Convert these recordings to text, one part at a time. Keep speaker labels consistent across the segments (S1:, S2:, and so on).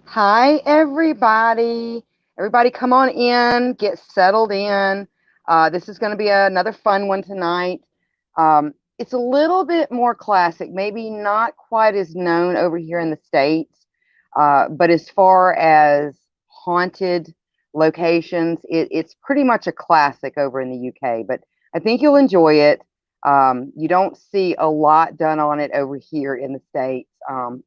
S1: Hi, everybody. Everybody come on in, get settled in. This is going to be another fun one tonight. It's a little bit more classic, maybe not quite as known over here in the States, but as far as haunted locations, it's pretty much a classic over in the UK, but I think you'll enjoy it. You don't see a lot done on it over here in the States,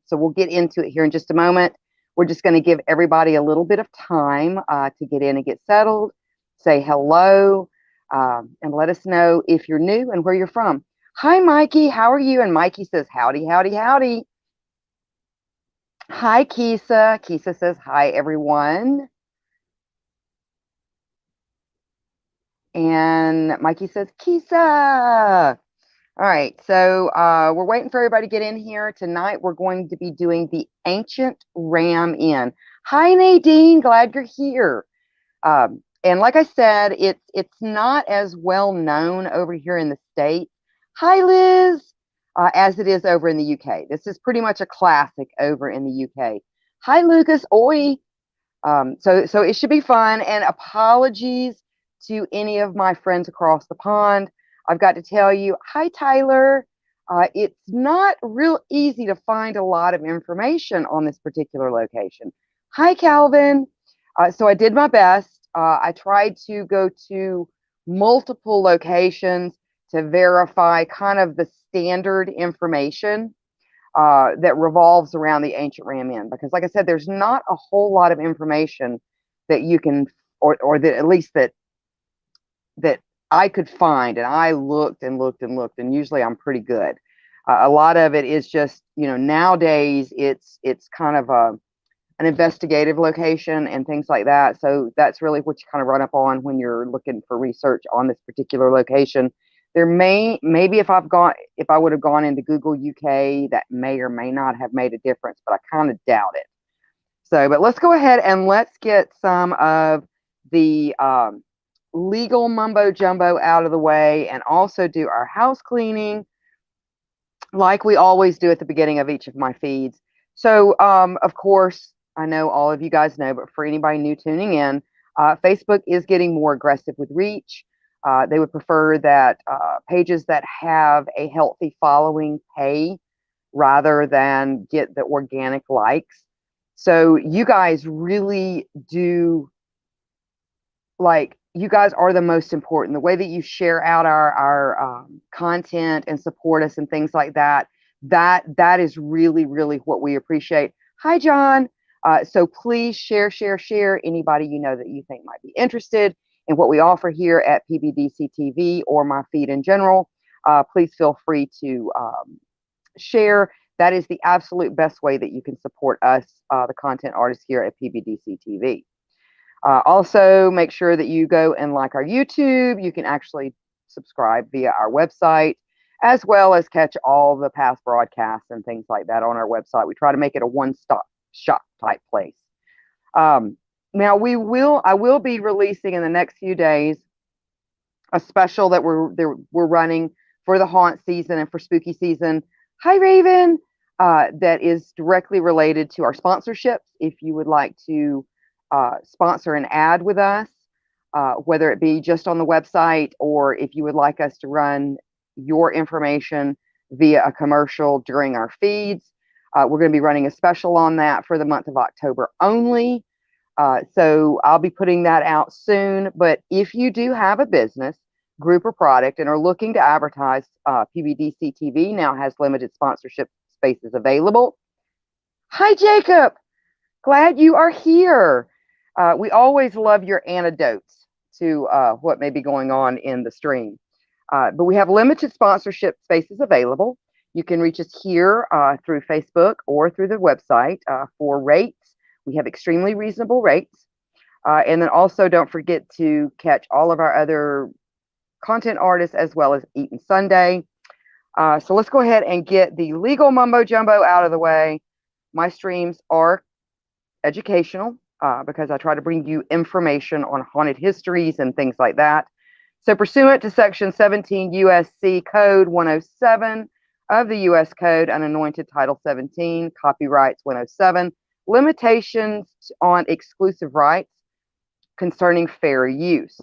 S1: so we'll get into it here in just a moment. We're just going to give everybody a little bit of time to get in and get settled, say hello, and let us know if you're new and where you're from. Hi, Mikey. How are you? And Mikey says, howdy, howdy, howdy. Hi, Kisa. Kisa says, hi, everyone. And Mikey says, Kisa. All right, so we're waiting for everybody to get in here. Tonight, we're going to be doing the Ancient Ram Inn. Hi, Nadine. Glad you're here. And like I said, it's not as well known over here in the States. Hi, Liz, as it is over in the UK. This is pretty much a classic over in the UK. Hi, Lucas. Oi. So it should be fun. And apologies to any of my friends across the pond. I've got to tell you, hi, Tyler. It's not real easy to find a lot of information on this particular location. Hi, Calvin. So I did my best. I tried to go to multiple locations to verify kind of the standard information that revolves around the Ancient Ram Inn. Because like I said, there's not a whole lot of information that you can, or that at least that I could find, and I looked and looked and looked, and usually I'm pretty good. A lot of it is just, nowadays it's kind of an investigative location and things like that. So that's really what you kind of run up on when you're looking for research on this particular location. There maybe if I would have gone into Google UK, that may or may not have made a difference, but I kind of doubt it. So, but let's go ahead and let's get some of the legal mumbo jumbo out of the way and also do our house cleaning like we always do at the beginning of each of my feeds. So of course, I know all of you guys know, but for anybody new tuning in, Facebook is getting more aggressive with reach. They would prefer that pages that have a healthy following pay rather than get the organic likes. So you guys really do, like, you guys are the most important. The way that you share out our content and support us and things like that, that is really, really what we appreciate. Hi, John. So please share anybody you know that you think might be interested in what we offer here at PBDC TV or my feed in general. Please feel free to share. That is the absolute best way that you can support us, the content artists here at PBDC TV. Also, make sure that you go and like our YouTube. You can actually subscribe via our website, as well as catch all the past broadcasts and things like that on our website. We try to make it a one-stop shop type place. Now, I will be releasing in the next few days a special that we're running for the haunt season and for spooky season. Hi, Raven. That is directly related to our sponsorships. If you would like to sponsor an ad with us, whether it be just on the website or if you would like us to run your information via a commercial during our feeds. We're going to be running a special on that for the month of October only. So I'll be putting that out soon. But if you do have a business, group, or product and are looking to advertise, PBDC TV now has limited sponsorship spaces available. Hi, Jacob. Glad you are here. We always love your anecdotes to what may be going on in the stream. But we have limited sponsorship spaces available. You can reach us here through Facebook or through the website for rates. We have extremely reasonable rates. And then also don't forget to catch all of our other content artists as well as Eaton Sunday. So let's go ahead and get the legal mumbo jumbo out of the way. My streams are educational because I try to bring you information on haunted histories and things like that. So pursuant to Section 17 U.S.C. Code 107 of the U.S. Code, Unanointed Title 17, Copyrights 107, limitations on exclusive rights concerning fair use.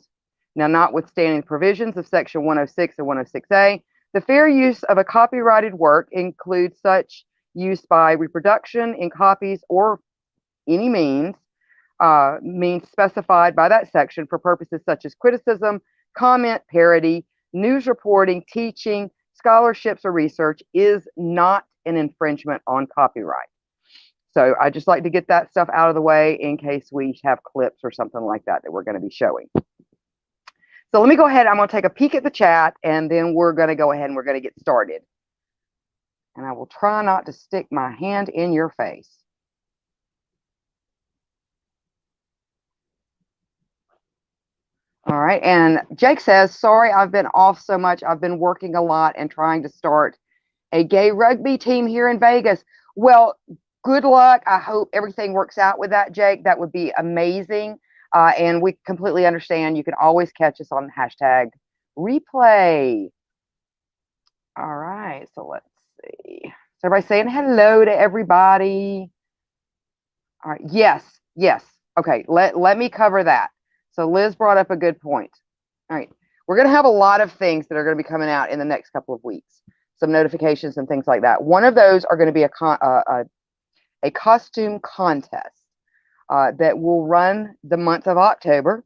S1: Now, notwithstanding the provisions of Section 106 and 106A, the fair use of a copyrighted work includes such use by reproduction in copies or any means specified by that section for purposes such as criticism, comment, parody, news reporting, teaching, scholarships, or research is not an infringement on copyright. So I just like to get that stuff out of the way in case we have clips or something like that we're going to be showing. So let me go ahead. I'm going to take a peek at the chat, and then we're going to go ahead and we're going to get started. And I will try not to stick my hand in your face. All right, and Jake says, sorry, I've been off so much. I've been working a lot and trying to start a gay rugby team here in Vegas. Well, good luck. I hope everything works out with that, Jake. That would be amazing. And we completely understand. You can always catch us on hashtag replay. All right, so let's see. So everybody saying hello to everybody. All right, yes. Okay, let me cover that. So Liz brought up a good point. All right, we're going to have a lot of things that are going to be coming out in the next couple of weeks. Some notifications and things like that. One of those are going to be a costume contest that will run the month of October.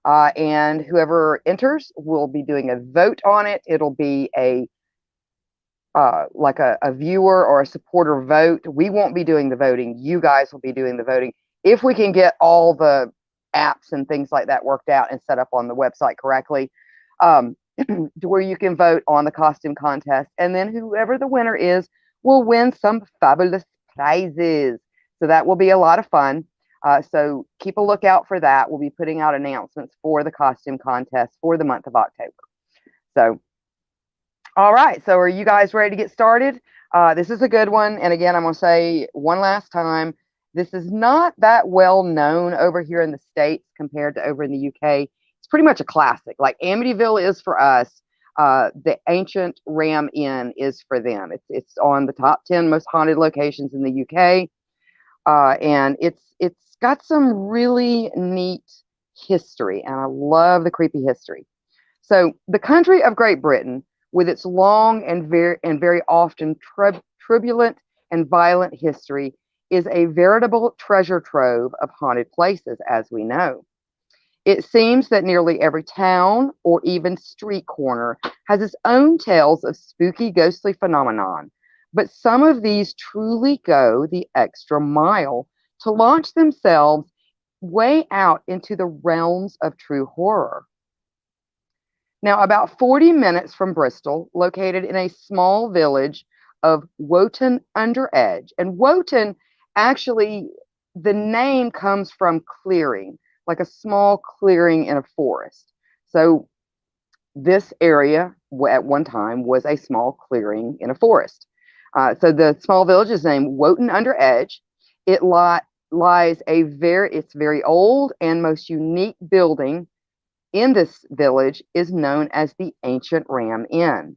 S1: And whoever enters will be doing a vote on it. It'll be like a viewer or a supporter vote. We won't be doing the voting. You guys will be doing the voting. If we can get all the apps and things like that worked out and set up on the website correctly, to where you can vote on the costume contest. And then whoever the winner is will win some fabulous prizes. So that will be a lot of fun. So keep a lookout for that. We'll be putting out announcements for the costume contest for the month of October. So, all right. So are you guys ready to get started? This is a good one. And again, I'm going to say one last time, this is not that well known over here in the States compared to over in the UK. It's pretty much a classic. Like Amityville is for us. The Ancient Ram Inn is for them. It's on the top 10 most haunted locations in the UK. And it's got some really neat history, and I love the creepy history. So the country of Great Britain, with its long and very often turbulent and violent history, is a veritable treasure trove of haunted places, as we know. It seems that nearly every town or even street corner has its own tales of spooky, ghostly phenomenon, but some of these truly go the extra mile to launch themselves way out into the realms of true horror. Now, about 40 minutes from Bristol, located in a small village of Woton-under-Edge, and Woton, actually, the name comes from clearing, like a small clearing in a forest. So this area at one time was a small clearing in a forest. So the small village is named Woton-under-Edge. It lies it's very old and most unique building in this village is known as the Ancient Ram Inn.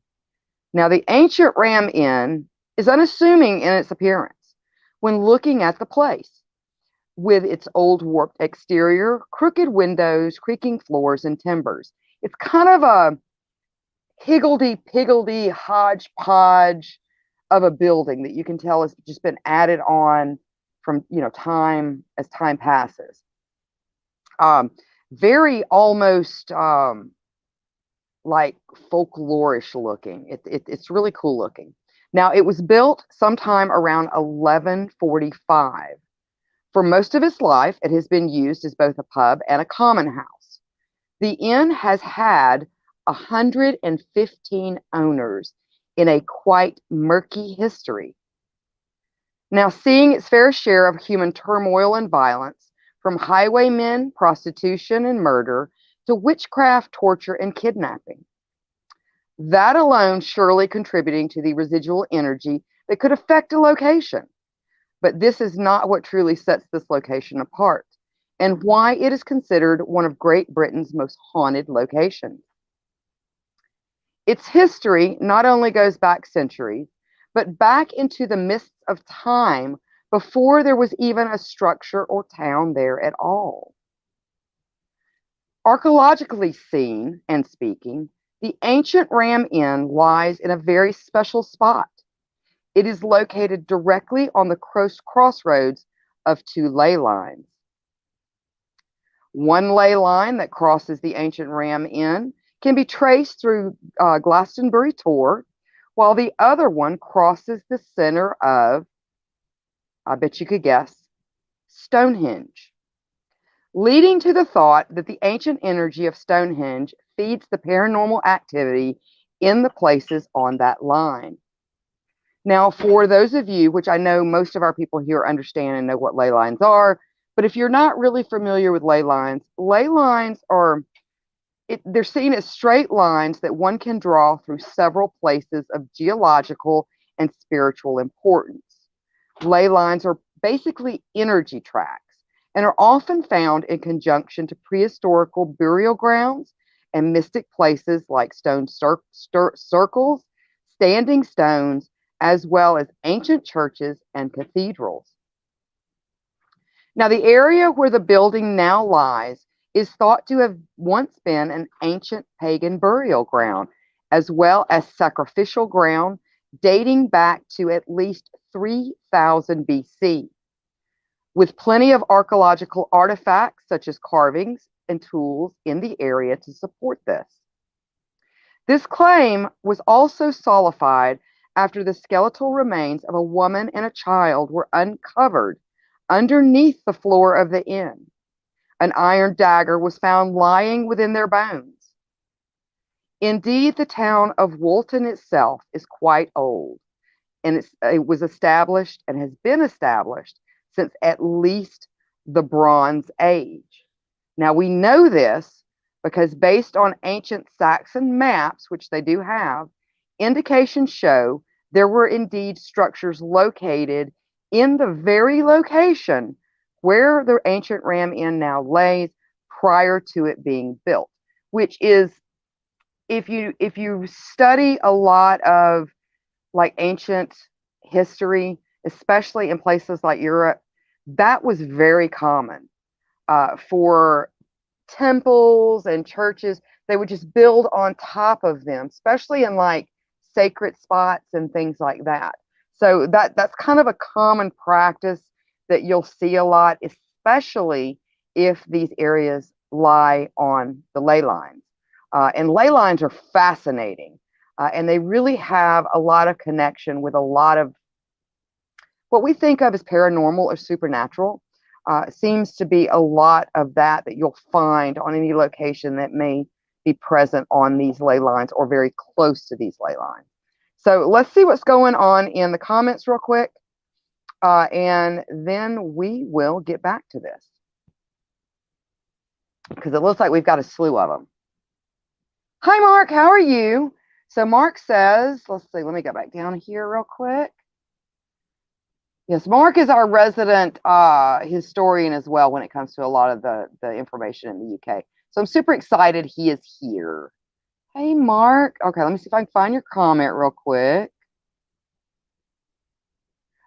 S1: Now, the Ancient Ram Inn is unassuming in its appearance when looking at the place, with its old warped exterior, crooked windows, creaking floors, and timbers. It's kind of higgledy-piggledy hodgepodge of a building that you can tell has just been added on from, time as time passes. Very almost like folklorish looking. It's really cool looking. Now, it was built sometime around 1145. For most of its life, it has been used as both a pub and a common house. The inn has had 115 owners in a quite murky history. Now, seeing its fair share of human turmoil and violence, from highwaymen, prostitution, and murder, to witchcraft, torture, and kidnapping. That alone surely contributing to the residual energy that could affect a location. But this is not what truly sets this location apart, and why it is considered one of Great Britain's most haunted locations. Its history not only goes back centuries, but back into the mists of time before there was even a structure or town there at all. Archaeologically seen and speaking, the ancient Ram Inn lies in a very special spot. It is located directly on the crossroads of two ley lines. One ley line that crosses the ancient Ram Inn can be traced through Glastonbury Tor, while the other one crosses the center of, I bet you could guess, Stonehenge, leading to the thought that the ancient energy of Stonehenge feeds the paranormal activity in the places on that line. Now, for those of you, which I know most of our people here understand and know what ley lines are, but if you're not really familiar with ley lines are, they're seen as straight lines that one can draw through several places of geological and spiritual importance. Ley lines are basically energy tracks and are often found in conjunction to prehistorical burial grounds and mystic places like stone circles, standing stones, as well as ancient churches and cathedrals. Now, the area where the building now lies is thought to have once been an ancient pagan burial ground, as well as sacrificial ground dating back to at least 3000 BC, with plenty of archaeological artifacts such as carvings and tools in the area to support this. This claim was also solidified after the skeletal remains of a woman and a child were uncovered underneath the floor of the inn. An iron dagger was found lying within their bones. Indeed, the town of Woolton itself is quite old, and it was established and has been established since at least the Bronze Age. Now, we know this because based on ancient Saxon maps, which they do have, indications show there were indeed structures located in the very location where the ancient Ram Inn now lays prior to it being built, which is, if you study a lot of like ancient history, especially in places like Europe, that was very common for temples and churches. They would just build on top of them, especially in like sacred spots and things like that. So that's kind of a common practice that you'll see a lot, especially if these areas lie on the ley lines. And ley lines are fascinating, and they really have a lot of connection with a lot of what we think of as paranormal or supernatural. Seems to be a lot of that you'll find on any location that may be present on these ley lines or very close to these ley lines. So let's see what's going on in the comments real quick, and then we will get back to this because it looks like we've got a slew of them. Hi, Mark. How are you? So Mark says, let's see, let me go back down here real quick. Yes, Mark is our resident historian as well when it comes to a lot of the information in the UK. So I'm super excited he is here. Hey, Mark. Okay, let me see if I can find your comment real quick.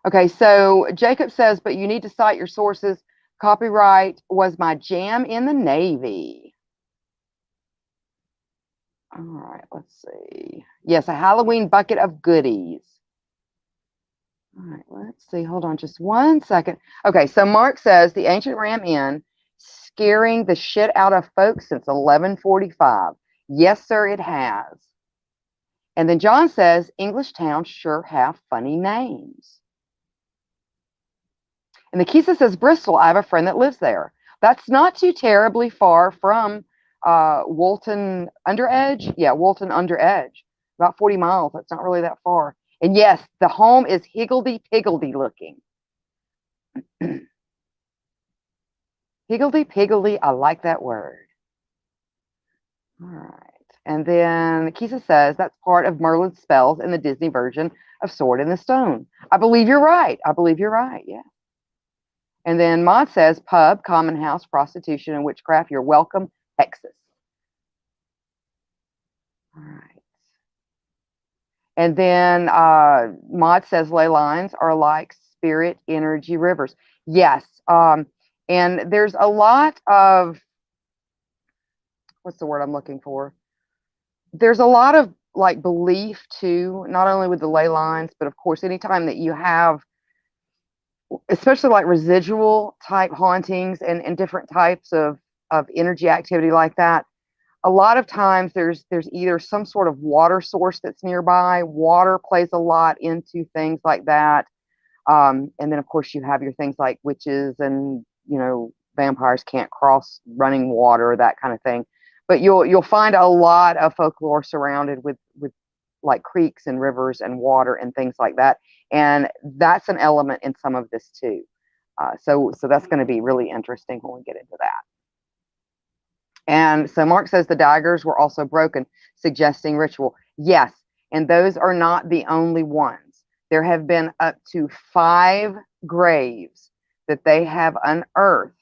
S1: Okay, so Jacob says, but you need to cite your sources. Copyright was my jam in the Navy. All right, let's see. Yes, a Halloween bucket of goodies. All right, let's see. Hold on just one second. Okay, so Mark says the ancient Ram Inn scaring the shit out of folks since 1145. Yes, sir, it has. And then John says English towns sure have funny names. And the Kisa says Bristol. I have a friend that lives there. That's not too terribly far from Woolton Underedge. Yeah, Woolton Underedge. About 40 miles. That's not really that far. And yes, the home is higgledy-piggledy looking. Higgledy-piggledy, I like that word. All right. And then Kisa says that's part of Merlin's spells in the Disney version of Sword in the Stone. I believe you're right. I believe you're right. Yeah. And then Maud says pub, common house, prostitution, and witchcraft. You're welcome, Texas. All right. And then Maud says ley lines are like spirit energy rivers. Yes. And there's a lot of, what's the word I'm looking for? There's a lot of like belief too, not only with the ley lines, but of course, anytime that you have, especially like residual type hauntings and different types of energy activity like that, a lot of times there's either some sort of water source that's nearby. Water plays a lot into things like that. And then of course you have your things like witches and vampires can't cross running water, that kind of thing. But you'll find a lot of folklore surrounded with like creeks and rivers and water and things like that. And that's an element in some of this too. So that's going to be really interesting when we get into that. And so Mark says the daggers were also broken, suggesting ritual. Yes, and those are not the only ones. There have been up to 5 graves that they have unearthed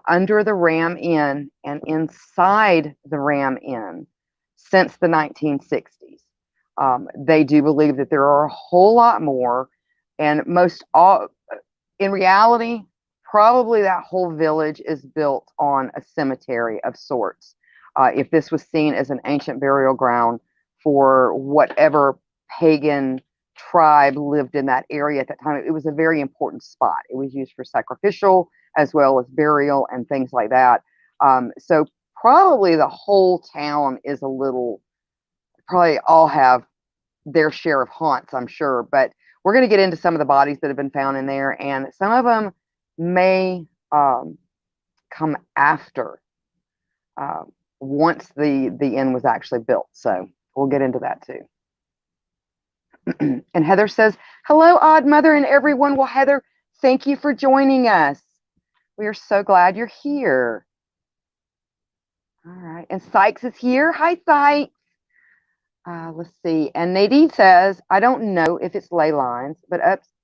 S1: under the Ram Inn and inside the Ram Inn since the 1960s. They do believe that there are a whole lot more, and in reality, probably that whole village is built on a cemetery of sorts. If this was seen as an ancient burial ground for whatever pagan tribe lived in that area at that time, it was a very important spot. It was used for sacrificial as well as burial and things like that. So probably the whole town is probably all have their share of haunts, I'm sure. But we're going to get into some of the bodies that have been found in there, and some of them may come after once the inn was actually built. So we'll get into that too. And Heather says, hello, Odd Mother and everyone. Well, Heather, thank you for joining us. We are so glad you're here. All right. And Sykes is here. Hi, Sykes. Let's see. And Nadine says, I don't know if it's ley lines, but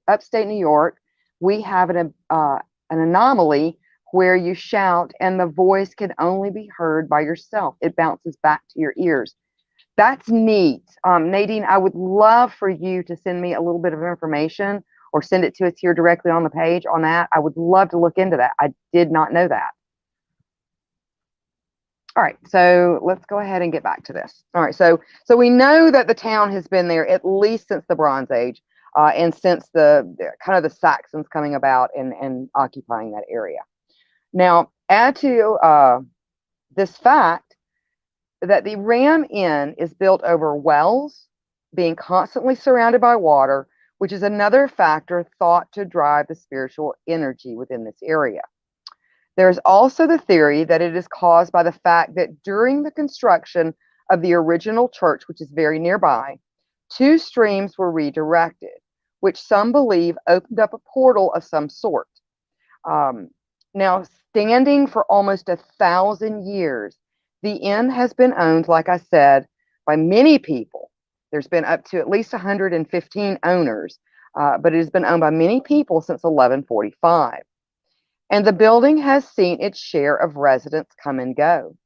S1: upstate New York, we have an anomaly where you shout and the voice can only be heard by yourself. It bounces back to your ears. That's neat. Nadine, I would love for you to send me a little bit of information or send it to us here directly on the page on that. I would love to look into that. I did not know that. All right, so let's go ahead and get back to this. All right, so we know that the town has been there at least since the Bronze Age, and since the kind of the Saxons coming about and occupying that area. Now, add to this fact that the Ram Inn is built over wells, being constantly surrounded by water, which is another factor thought to drive the spiritual energy within this area. There's also the theory that it is caused by the fact that during the construction of the original church, which is very nearby, 2 streams were redirected, which some believe opened up a portal of some sort. Now, standing for almost 1,000 years, the inn has been owned, like I said, by many people. There's been up to at least 115 owners, but it has been owned by many people since 1145. And the building has seen its share of residents come and go.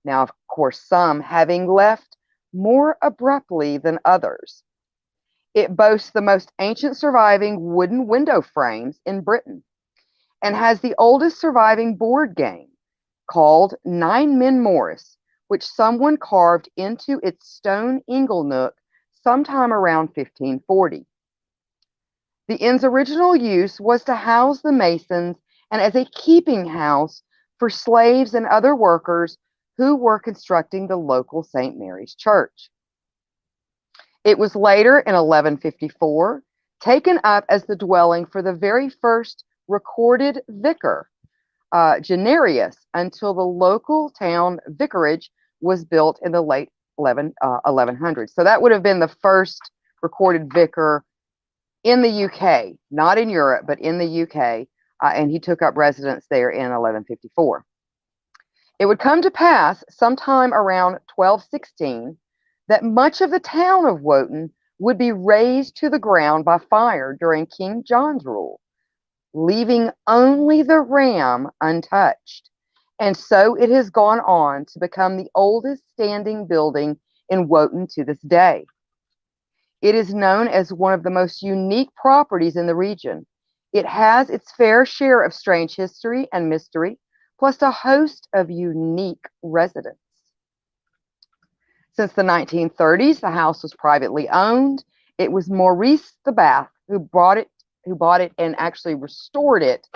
S1: Now, of course, some having left more abruptly than others. It boasts the most ancient surviving wooden window frames in Britain and has the oldest surviving board game called Nine Men Morris, which someone carved into its stone ingle nook sometime around 1540. The inn's original use was to house the masons and as a keeping house for slaves and other workers who were constructing the local St. Mary's Church. It was later, in 1154, taken up as the dwelling for the very first recorded vicar, Janarius, until the local town vicarage was built in the late 1100s. So that would have been the first recorded vicar in the UK, not in Europe, but in the UK, and he took up residence there in 1154. It would come to pass sometime around 1216 that much of the town of Wotan would be razed to the ground by fire during King John's rule, leaving only the ram untouched. And so it has gone on to become the oldest standing building in Wotan to this day. It is known as one of the most unique properties in the region. It has its fair share of strange history and mystery, plus a host of unique residents. Since the 1930s, the house was privately owned. It was Maurice the Bath who bought it and actually restored it,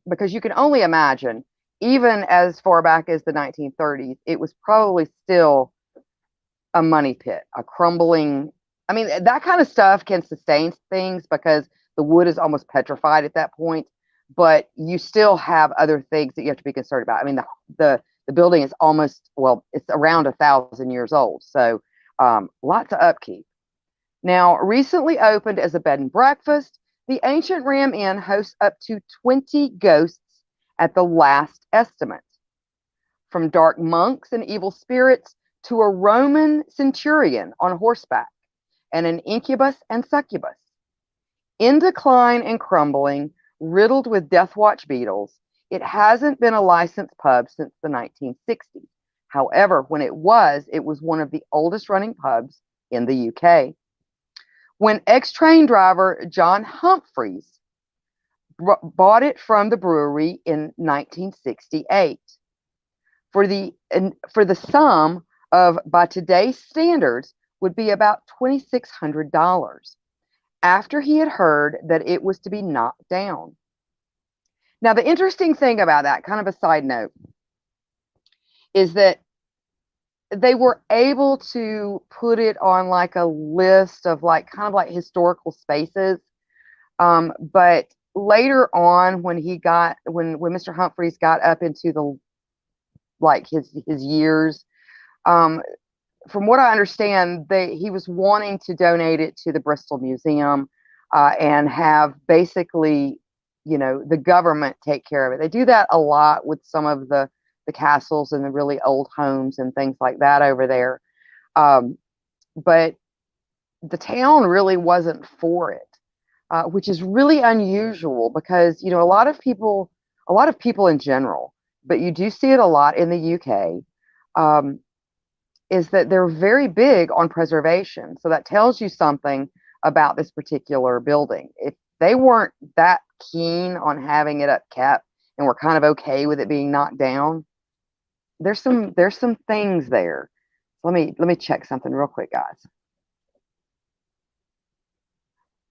S1: because you can only imagine, even as far back as the 1930s, it was probably still a money pit, a crumbling. I mean, that kind of stuff can sustain things because the wood is almost petrified at that point, but you still have other things that you have to be concerned about. I mean, the building is almost, well, it's around 1,000 years old, so lots of upkeep. Now, recently opened as a bed and breakfast, the Ancient Ram Inn hosts up to 20 ghosts at the last estimate, from dark monks and evil spirits to a Roman centurion on horseback and an incubus and succubus. In decline and crumbling, riddled with death watch beetles, it hasn't been a licensed pub since the 1960s. However, when it was one of the oldest running pubs in the UK. When ex-train driver John Humphreys bought it from the brewery in 1968 for the sum of, by today's standards, would be about $2,600, after he had heard that it was to be knocked down. Now, the interesting thing about that, kind of a side note, is that they were able to put it on like a list of like kind of like historical spaces. But later on, when Mr. Humphreys got up into the like his years, from what I understand, he was wanting to donate it to the Bristol Museum, and have basically, the government take care of it. They do that a lot with some of the castles and the really old homes and things like that over there. But the town really wasn't for it, which is really unusual because, a lot of people in general, but you do see it a lot in the UK, is that they're very big on preservation. So that tells you something about this particular building. If they weren't that keen on having it upkept and were kind of okay with it being knocked down, there's some things there. Let me check something real quick, guys.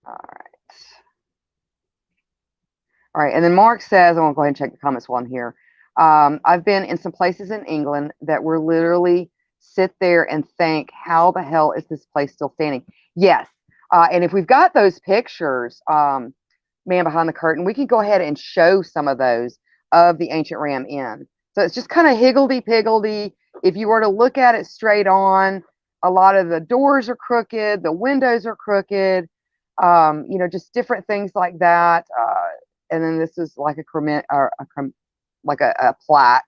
S1: All right. And then Mark says, I want to go ahead and check the comments while I'm here. I've been in some places in England that were literally sit there and think, how the hell is this place still standing? Yes. And if we've got those pictures, Man Behind the Curtain, we can go ahead and show some of those of the Ancient Ram Inn. So it's just kind of higgledy-piggledy. If you were to look at it straight on, a lot of the doors are crooked, the windows are crooked, just different things like that. And then this is like a plaque.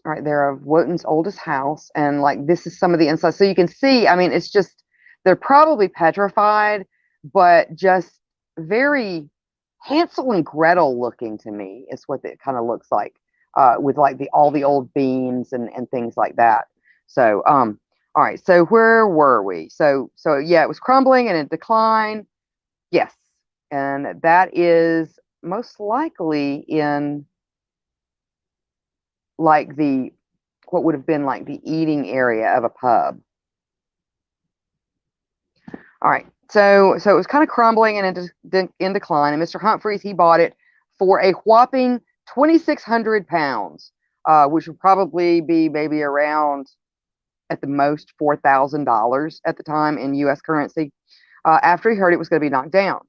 S1: Right there of Wotan's oldest house, and like this is some of the inside. So you can see, I mean, it's just, they're probably petrified, but just very Hansel and Gretel looking to me is what it kind of looks like, with like all the old beams and things like that. So all right, so where were we? So yeah, it was crumbling and in decline. Yes, and that is most likely in like what would have been like the eating area of a pub. All right, so it was kind of crumbling and in decline. And Mr. Humphreys, he bought it for a whopping £2,600, which would probably be maybe around at the most $4,000 at the time in U.S. currency. After he heard it was going to be knocked down,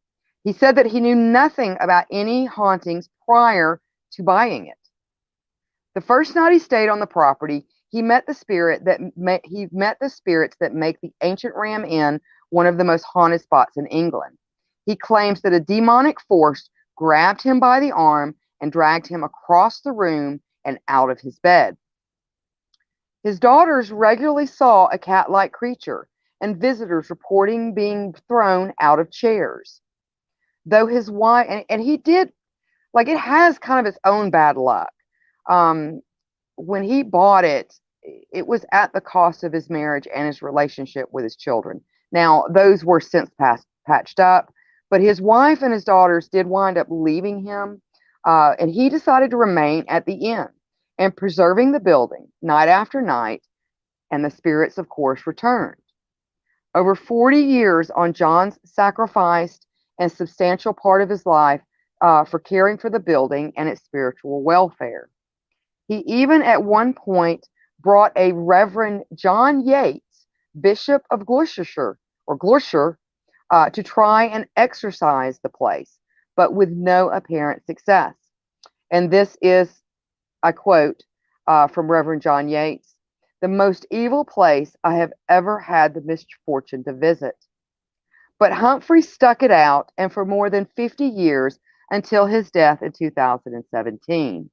S1: he said that he knew nothing about any hauntings prior to buying it. The first night he stayed on the property, he met the spirits that make the Ancient Ram Inn one of the most haunted spots in England. He claims that a demonic force grabbed him by the arm and dragged him across the room and out of his bed. His daughters regularly saw a cat-like creature and visitors reporting being thrown out of chairs. Though his wife, and he did, like, it has kind of its own bad luck. When he bought it, it was at the cost of his marriage and his relationship with his children. Now, those were since patched up, but his wife and his daughters did wind up leaving him, and he decided to remain at the inn and preserving the building night after night, and the spirits, of course, returned. Over 40 years on, John's sacrificed a substantial part of his life for caring for the building and its spiritual welfare. He even at one point brought a Reverend John Yates, Bishop of Gloucester, to try and exorcise the place, but with no apparent success. And this is, I quote from Reverend John Yates, "The most evil place I have ever had the misfortune to visit." But Humphrey stuck it out, and for more than 50 years until his death in 2017.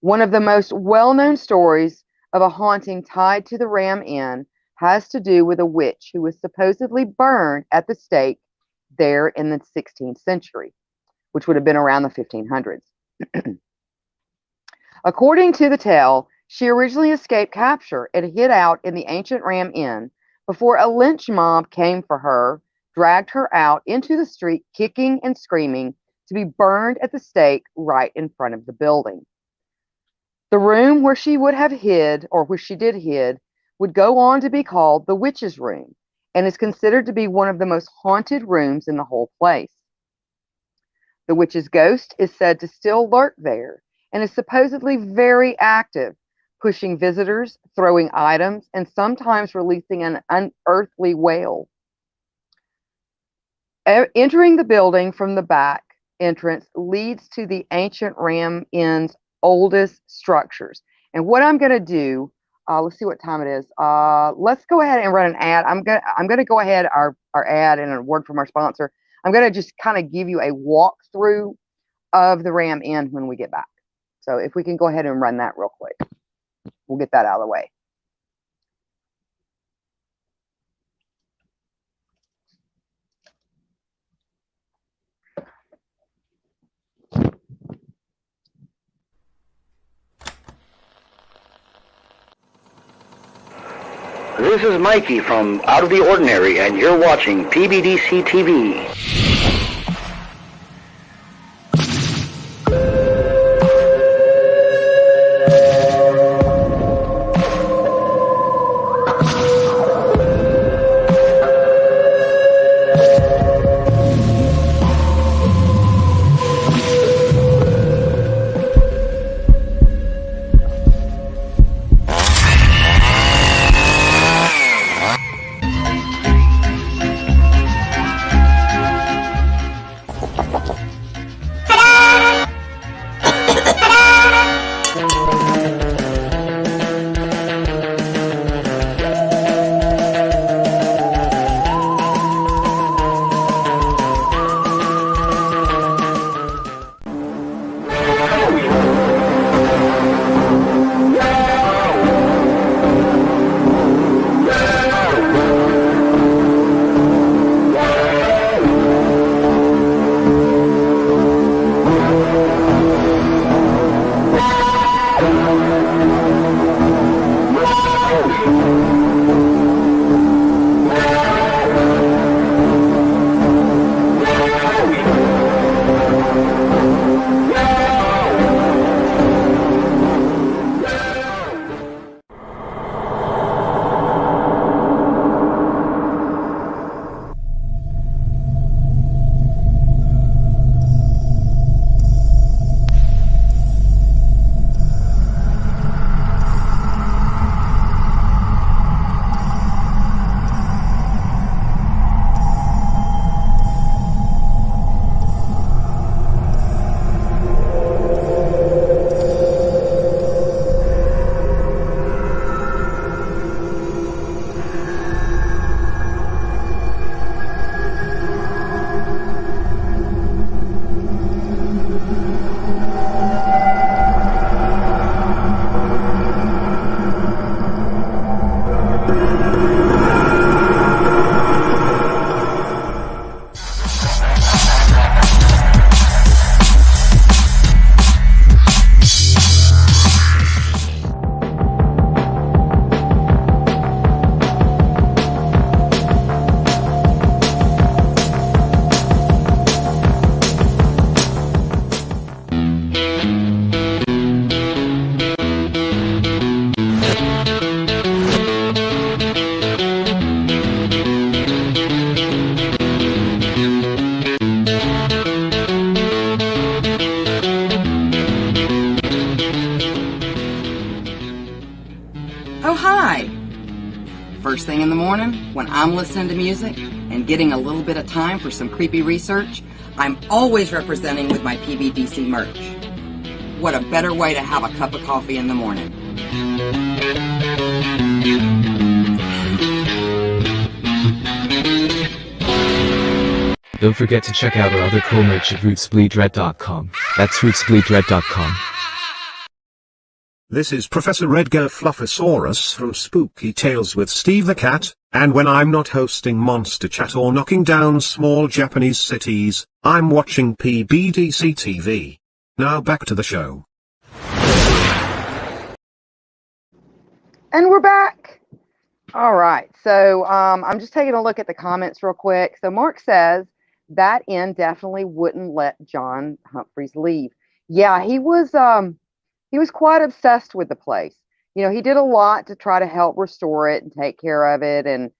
S1: One of the most well-known stories of a haunting tied to the Ram Inn has to do with a witch who was supposedly burned at the stake there in the 16th century, which would have been around the 1500s. According to the tale, she originally escaped capture and hid out in the ancient Ram Inn before a lynch mob came for her, dragged her out into the street, kicking and screaming, to be burned at the stake right in front of the building. The room where she would have hid, or where she did hid, would go on to be called the Witch's Room and is considered to be one of the most haunted rooms in the whole place. The witch's ghost is said to still lurk there and is supposedly very active, pushing visitors, throwing items, and sometimes releasing an unearthly wail. Entering the building from the back entrance leads to the ancient Ram Inn's oldest structures. And what I'm going to do, let's see what time it is. Let's go ahead and run an ad. I'm going to go ahead, our ad and a word from our sponsor. I'm going to just kind of give you a walkthrough of the Ram Inn when we get back. So if we can go ahead and run that real quick, we'll get that out of the way.
S2: This is Mikey from Out of the Ordinary, and you're watching PBDC TV.
S3: I'm listening to music and getting a little bit of time for some creepy research, I'm always representing with my PBDC merch. What a better way to have a cup of coffee in the morning.
S4: Don't forget to check out our other cool merch at rootsbleedred.com. That's rootsbleedred.com.
S5: This is Professor Edgar Fluffosaurus from Spooky Tales with Steve the Cat, and when I'm not hosting Monster Chat or knocking down small Japanese cities, I'm watching PBDC TV. Now back to the show.
S1: And we're back. All right. So I'm just taking a look at the comments real quick. So Mark says that inn definitely wouldn't let John Humphreys leave. Yeah, he was quite obsessed with the place. You know, he did a lot to try to help restore it and take care of it, and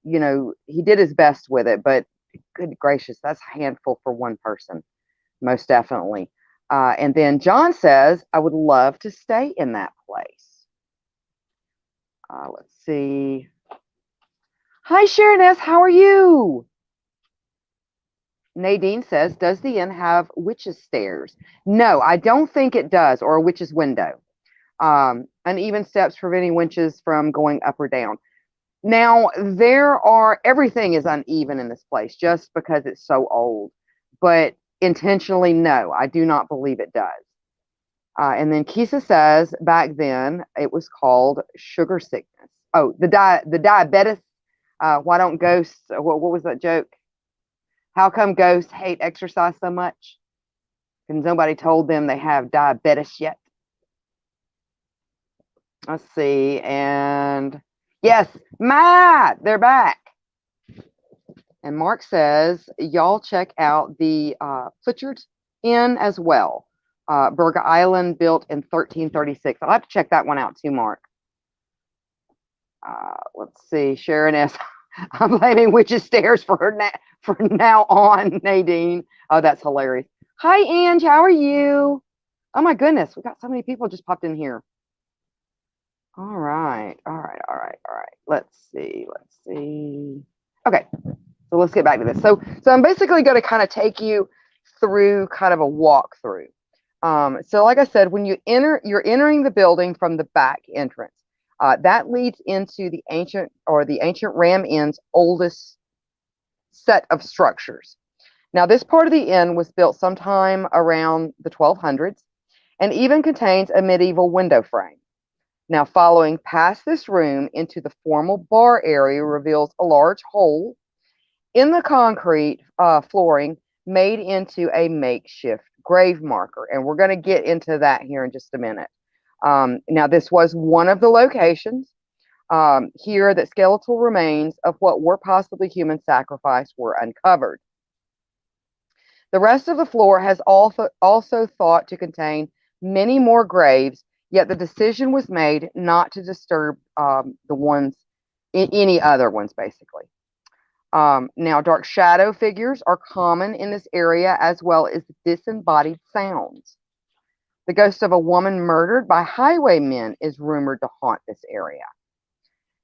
S1: you know, he did his best with it. But good gracious, that's a handful for one person, most definitely. And then John says, "I would love to stay in that place." Let's see. Hi, Sharon S. How are you? Nadine says, "Does the inn have witch's stairs?" No, I don't think it does, or a witch's window. Uneven steps preventing witches from going up or down. Now, everything is uneven in this place just because it's so old. But intentionally, no, I do not believe it does. And then Kisa says, back then, it was called sugar sickness. Oh, the diabetes. Why don't ghosts, what was that joke? How come ghosts hate exercise so much? Because nobody told them they have diabetes yet. Let's see. And yes, Matt, they're back. And Mark says, y'all check out the Pritchard Inn as well. Berga Island, built in 1336. I'll have to check that one out too, Mark. Let's see. Sharon S. I'm blaming witch's stairs for now on, Nadine. Oh, that's hilarious. Hi, Ange. How are you? Oh, my goodness. We got so many people just popped in here. All right. Let's see. Okay. So let's get back to this. So I'm basically going to kind of take you through kind of a walkthrough. So like I said, when you're entering the building from the back entrance. That leads into the ancient Ram Inn's oldest set of structures. Now, this part of the inn was built sometime around the 1200s and even contains a medieval window frame. Now, following past this room into the formal bar area reveals a large hole in the concrete flooring made into a makeshift grave marker. And we're going to get into that here in just a minute. Now, this was one of the locations here that skeletal remains of what were possibly human sacrifice were uncovered. The rest of the floor has also thought to contain many more graves, yet the decision was made not to disturb any other ones, basically. Now, dark shadow figures are common in this area, as well as disembodied sounds. The ghost of a woman murdered by highwaymen is rumored to haunt this area.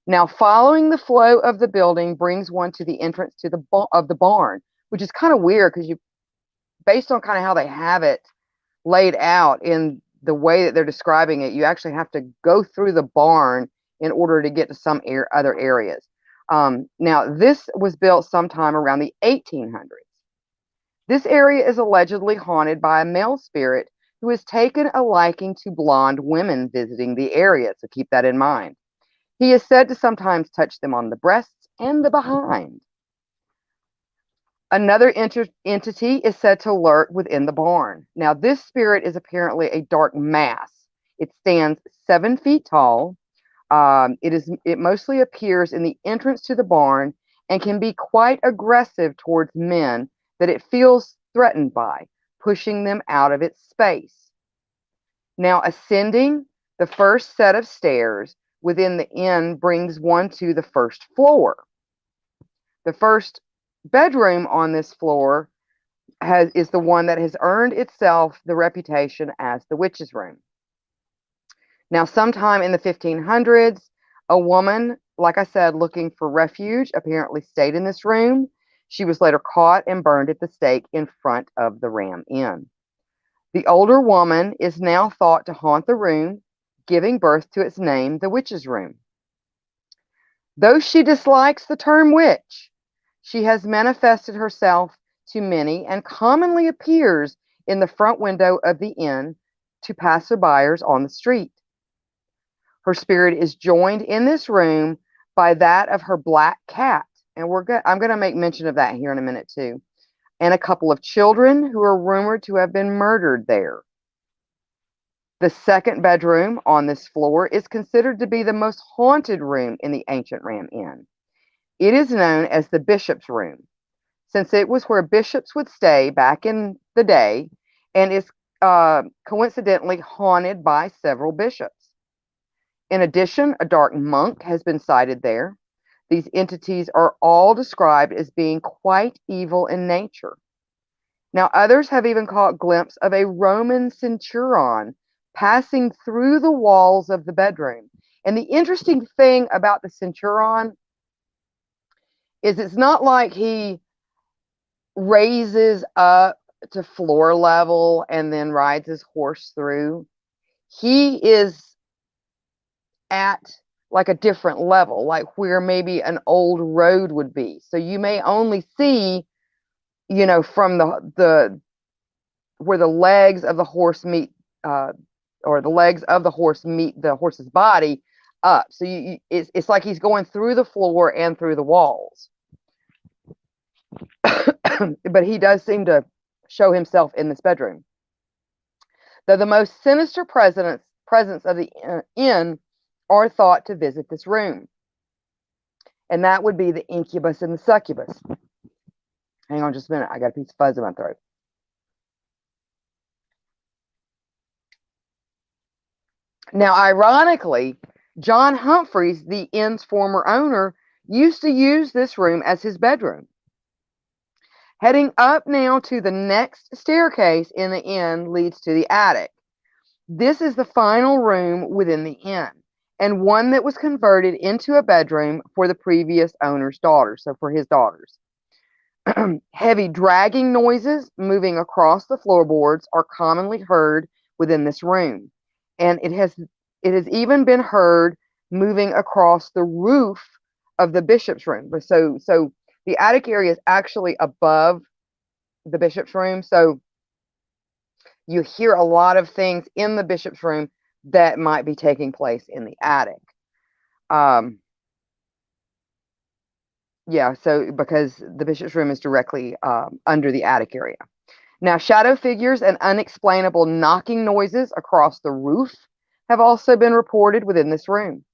S1: Now, following the flow of the building brings one to the entrance to the barn, which is kind of weird because based on kind of how they have it laid out in the way that they're describing it, you actually have to go through the barn in order to get to some other areas. Now, this was built sometime around the 1800s. This area is allegedly haunted by a male spirit who has taken a liking to blonde women visiting the area, so keep that in mind. He is said to sometimes touch them on the breasts and the behind. Another entity is said to lurk within the barn. Now, this spirit is apparently a dark mass. It stands 7 feet tall. It mostly appears in the entrance to the barn and can be quite aggressive towards men that it feels threatened by, pushing them out of its space. Now, ascending the first set of stairs within the inn brings one to the first floor. The first bedroom on this floor is the one that has earned itself the reputation as the witch's room. Now, sometime in the 1500s, a woman like I said, looking for refuge, apparently stayed in this room. She was later caught and burned at the stake in front of the Ram Inn. The older woman is now thought to haunt the room, giving birth to its name, the witch's room. Though she dislikes the term witch, she has manifested herself to many and commonly appears in the front window of the inn to passerbyers on the street. Her spirit is joined in this room by that of her black cat, and I'm going to make mention of that here in a minute too, and a couple of children who are rumored to have been murdered there. The second bedroom on this floor is considered to be the most haunted room in the ancient Ram Inn. It is known as the bishop's room, since it was where bishops would stay back in the day, and is coincidentally haunted by several bishops. In addition, a dark monk has been sighted there. These entities are all described as being quite evil in nature. Now, others have even caught a glimpse of a Roman centurion passing through the walls of the bedroom. And the interesting thing about the centurion is it's not like he raises up to floor level and then rides his horse through. He is at like a different level, like where maybe an old road would be. So you may only see, from the where the legs of the horse meet, or the legs of the horse meet the horse's body up. So it's like he's going through the floor and through the walls. But he does seem to show himself in this bedroom. Though the most sinister presence of the inn are thought to visit this room. And that would be the incubus and the succubus. Hang on just a minute. I got a piece of fuzz in my throat. Now, ironically, John Humphreys, the inn's former owner, used to use this room as his bedroom. Heading up now to the next staircase in the inn leads to the attic. This is the final room within the inn, and one that was converted into a bedroom for the previous owner's daughters, so for his daughters. Heavy dragging noises moving across the floorboards are commonly heard within this room, and it has even been heard moving across the roof of the bishop's room. So the attic area is actually above the bishop's room, so you hear a lot of things in the bishop's room that might be taking place in the attic. Yeah, so because the bishop's room is directly under the attic area. Now, shadow figures and unexplainable knocking noises across the roof have also been reported within this room.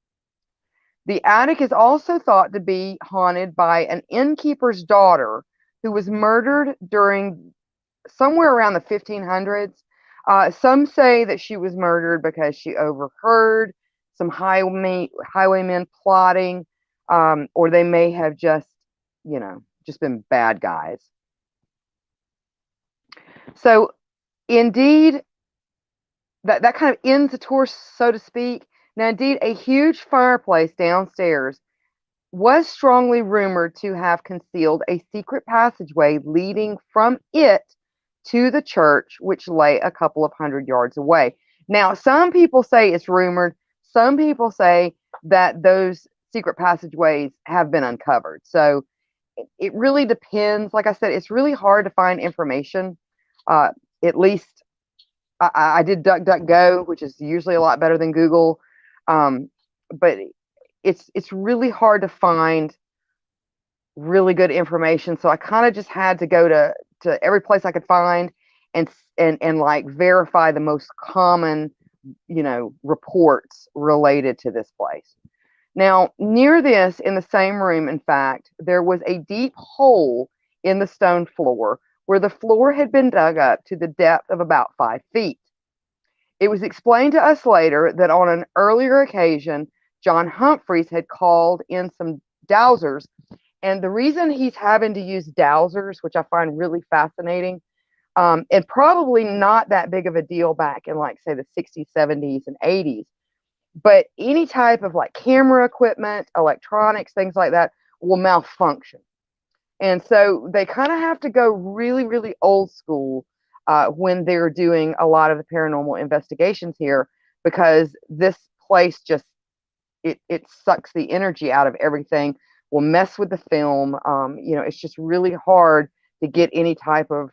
S1: The attic is also thought to be haunted by an innkeeper's daughter who was murdered during somewhere around the 1500s. Some say that she was murdered because she overheard some highwaymen plotting, or they may have just been bad guys. So, indeed, that kind of ends the tour, so to speak. Now, indeed, a huge fireplace downstairs was strongly rumored to have concealed a secret passageway leading from it to the church, which lay a couple of hundred yards away. Now, some people say it's rumored. Some people say that those secret passageways have been uncovered. So it really depends. Like I said, it's really hard to find information. At least I did DuckDuckGo, which is usually a lot better than Google. But it's really hard to find really good information. So I kind of just had to go to every place I could find and like verify the most common, reports related to this place. Now, near this, in the same room, in fact, there was a deep hole in the stone floor where the floor had been dug up to the depth of about 5 feet. It was explained to us later that on an earlier occasion, John Humphreys had called in some dowsers. And the reason he's having to use dowsers, which I find really fascinating, and probably not that big of a deal back in, like, say, the 60s, 70s, and 80s, but any type of like camera equipment, electronics, things like that will malfunction. And so they kind of have to go really, really old school when they're doing a lot of the paranormal investigations here, because this place just it sucks the energy out of everything, will mess with the film. It's just really hard to get any type of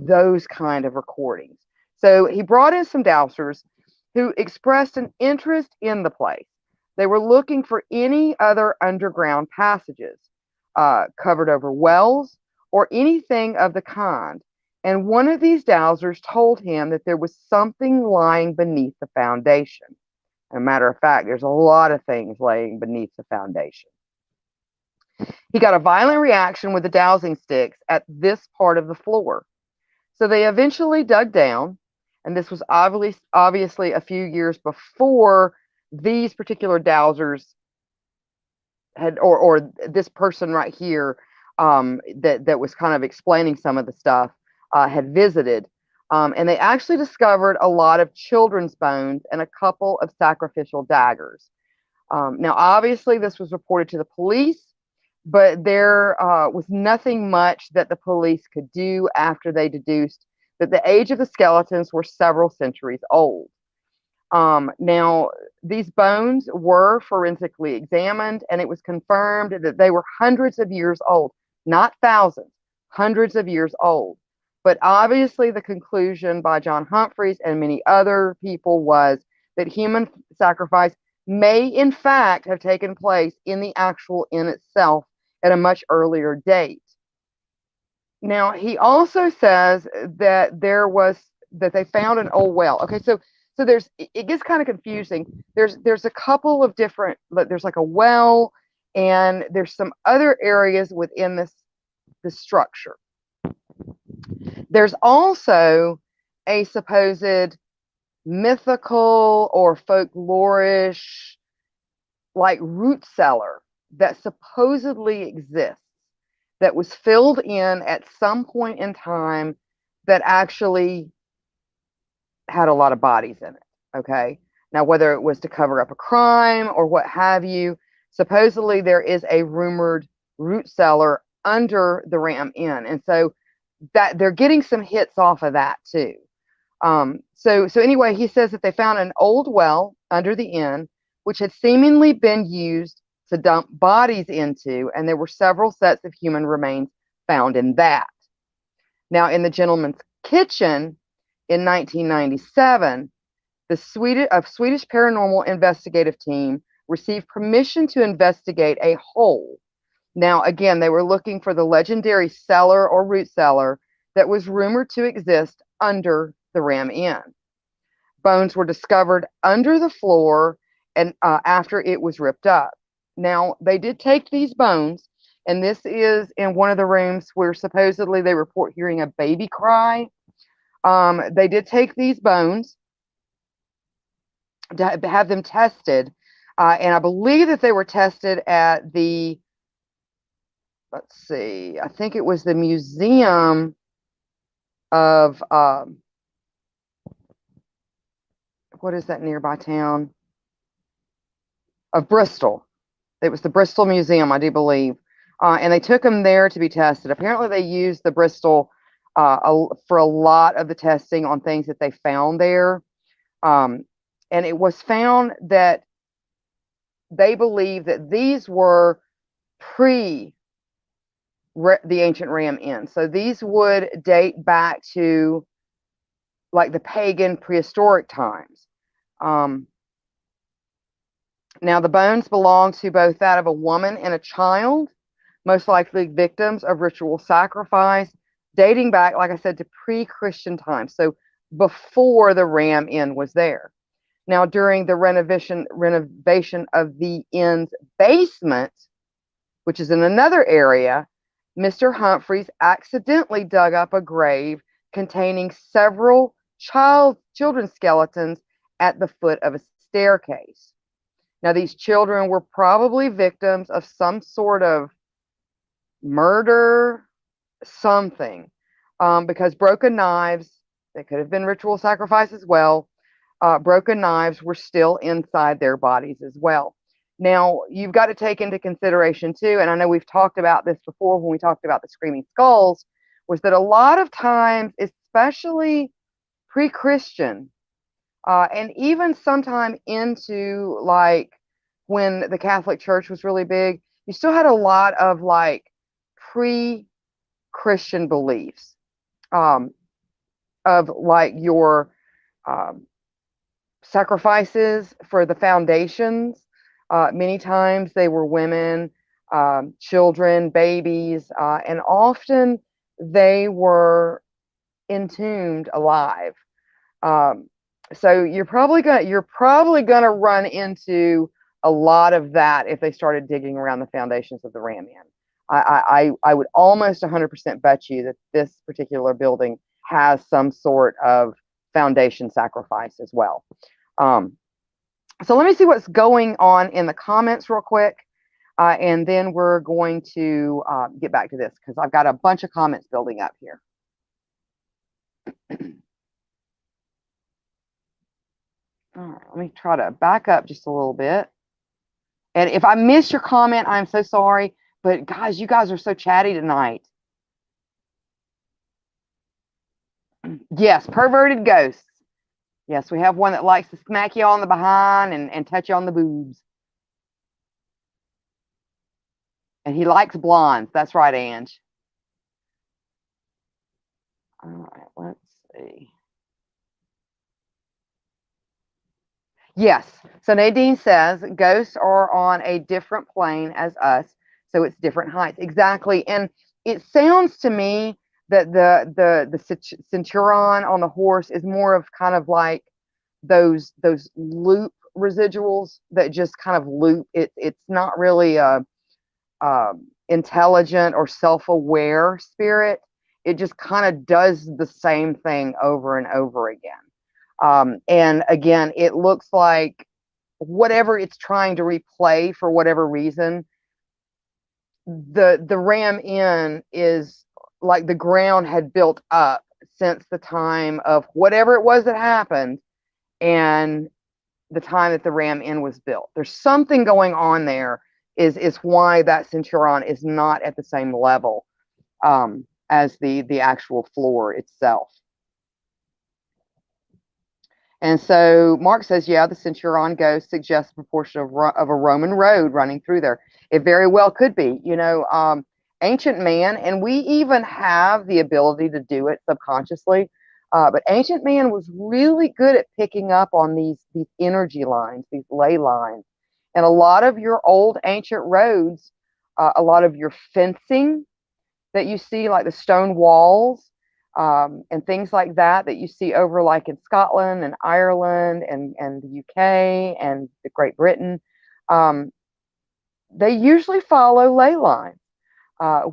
S1: those kind of recordings. So he brought in some dowsers who expressed an interest in the place. They were looking for any other underground passages, covered over wells, or anything of the kind. And one of these dowsers told him that there was something lying beneath the foundation. As a matter of fact, there's a lot of things laying beneath the foundation. He got a violent reaction with the dowsing sticks at this part of the floor. So they eventually dug down, and this was obviously a few years before these particular dowsers had, or this person right here, that was kind of explaining some of the stuff, had visited. And they actually discovered a lot of children's bones and a couple of sacrificial daggers. Now, obviously, this was reported to the police, but there was nothing much that the police could do after they deduced that the age of the skeletons were several centuries old. Now, these bones were forensically examined, and it was confirmed that they were hundreds of years old, not thousands, hundreds of years old. But obviously, the conclusion by John Humphreys and many other people was that human sacrifice may, in fact, have taken place in the actual inn itself at a much earlier date. Now, he also says that they found an old well. Okay, so it gets kind of confusing. There's a couple of different, there's like a well, and there's some other areas within this structure. There's also a supposed mythical or folklorish like root cellar that supposedly exists, that was filled in at some point in time, that actually had a lot of bodies in it. Okay. Now, whether it was to cover up a crime or what have you, supposedly there is a rumored root cellar under the Ram Inn. And so that they're getting some hits off of that too. So anyway, he says that they found an old well under the inn, which had seemingly been used to dump bodies into, and there were several sets of human remains found in that. Now, in the gentleman's kitchen in 1997, the Swedish paranormal investigative team received permission to investigate a hole. Now, again, they were looking for the legendary cellar or root cellar that was rumored to exist under the Ram Inn. Bones were discovered under the floor and after it was ripped up. Now, they did take these bones, and this is in one of the rooms where supposedly they report hearing a baby cry. They did take these bones to have them tested, and I believe that they were tested at the, let's see, I think it was the Museum of, what is that nearby town? Of Bristol. It was the Bristol Museum, I do believe. And they took them there to be tested. Apparently, they used the Bristol for a lot of the testing on things that they found there. And it was found that they believe that these were pre the ancient Ram Inn. So these would date back to like the pagan prehistoric times. Now, the bones belong to both that of a woman and a child, most likely victims of ritual sacrifice, dating back, like I said, to pre-Christian times, so before the Ram Inn was there. Now, during the renovation of the inn's basement, which is in another area, Mr. Humphreys accidentally dug up a grave containing several children's skeletons at the foot of a staircase. Now, these children were probably victims of some sort of murder, something, because broken knives, they could have been ritual sacrifice as well, broken knives were still inside their bodies as well. Now, you've got to take into consideration too, and I know we've talked about this before when we talked about the screaming skulls, was that a lot of times, especially pre-Christian, and even sometime into like when the Catholic Church was really big, you still had a lot of like pre-Christian beliefs, um, of like your um, sacrifices for the foundations. Many times they were women, children, babies, and often they were entombed alive. Um, so you're probably gonna run into a lot of that if they started digging around the foundations of the Ram Inn. I would almost 100% bet you that this particular building has some sort of foundation sacrifice as well. Um, so let me see what's going on in the comments real quick, and then we're going to get back to this because I've got a bunch of comments building up here. All right, let me try to back up just a little bit. And if I miss your comment, I'm so sorry. But guys, you guys are so chatty tonight. Yes, perverted ghosts. Yes, we have one that likes to smack you on the behind and touch you on the boobs. And he likes blondes. That's right, Ange. All right, let's see. Yes. So Nadine says ghosts are on a different plane as us, so it's different heights. Exactly. And it sounds to me that the centurion on the horse is more of kind of like those loop residuals that just kind of loop. It's not really a intelligent or self-aware spirit. It just kind of does the same thing over and over again. And again, it looks like whatever it's trying to replay for whatever reason, the Ram Inn is like the ground had built up since the time of whatever it was that happened and the time that the Ram Inn was built. There's something going on there is why that Centurion is not at the same level as the actual floor itself. And so Mark says, yeah, the Centurion ghost suggests a proportion of a Roman road running through there. It very well could be, ancient man, and we even have the ability to do it subconsciously. But ancient man was really good at picking up on these energy lines, these ley lines. And a lot of your old ancient roads, a lot of your fencing that you see, like the stone walls, and things like that you see over like in Scotland and Ireland and the UK and the Great Britain, they usually follow ley lines,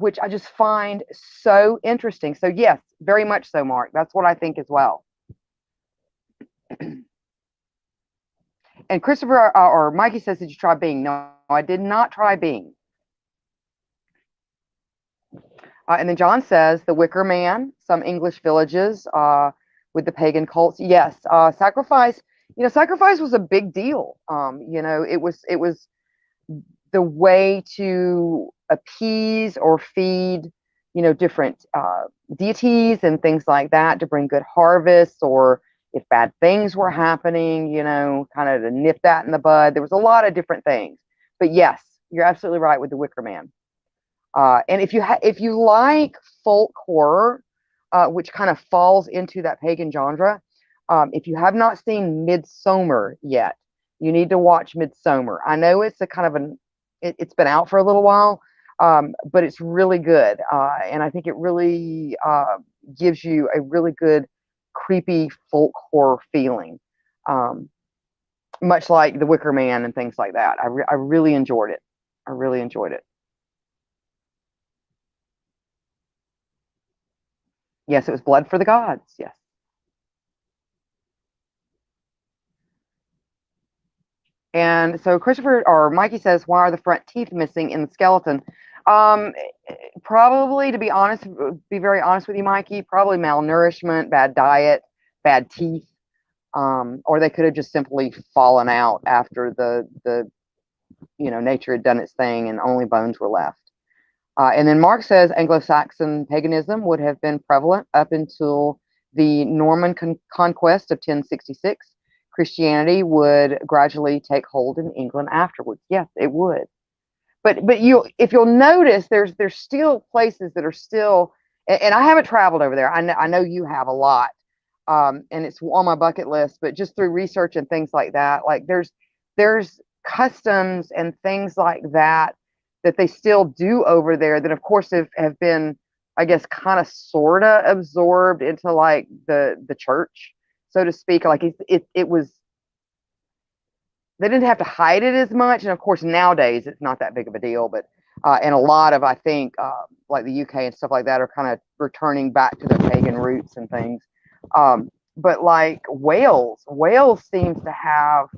S1: which I just find so interesting. So yes, very much so, Mark. That's what I think as well. And Christopher or Mikey says, did you try Bing? No, I did not try Bing. And then John says, the Wicker Man, some English villages with the pagan cults. Yes, sacrifice. Sacrifice was a big deal. It was the way to appease or feed, different deities and things like that to bring good harvests, or if bad things were happening, kind of to nip that in the bud. There was a lot of different things. But yes, you're absolutely right with the Wicker Man. And if you like folk horror, which kind of falls into that pagan genre, if you have not seen Midsommar yet, you need to watch Midsommar. I know it's a kind of it's been out for a little while, but it's really good, and I think it really gives you a really good creepy folk horror feeling, much like The Wicker Man and things like that. I really enjoyed it. I really enjoyed it. Yes, it was blood for the gods. Yes. And so Christopher or Mikey says, why are the front teeth missing in the skeleton? Probably, to be honest, be very honest with you, Mikey, probably malnourishment, bad diet, bad teeth. or they could have just simply fallen out after the nature had done its thing and only bones were left. And then Mark says Anglo-Saxon paganism would have been prevalent up until the Norman conquest of 1066. Christianity would gradually take hold in England afterwards. Yes, it would. But if you'll notice, there's still places that are still, and I haven't traveled over there. I know you have a lot, and it's on my bucket list. But just through research and things like that, like there's customs and things like that that they still do over there that, of course, have been, I guess, kind of sorta absorbed into like the church, so to speak. Like it was, they didn't have to hide it as much. And of course, nowadays it's not that big of a deal. But and a lot of, I think, like the UK and stuff like that are kind of returning back to their pagan roots and things. But like Wales seems to have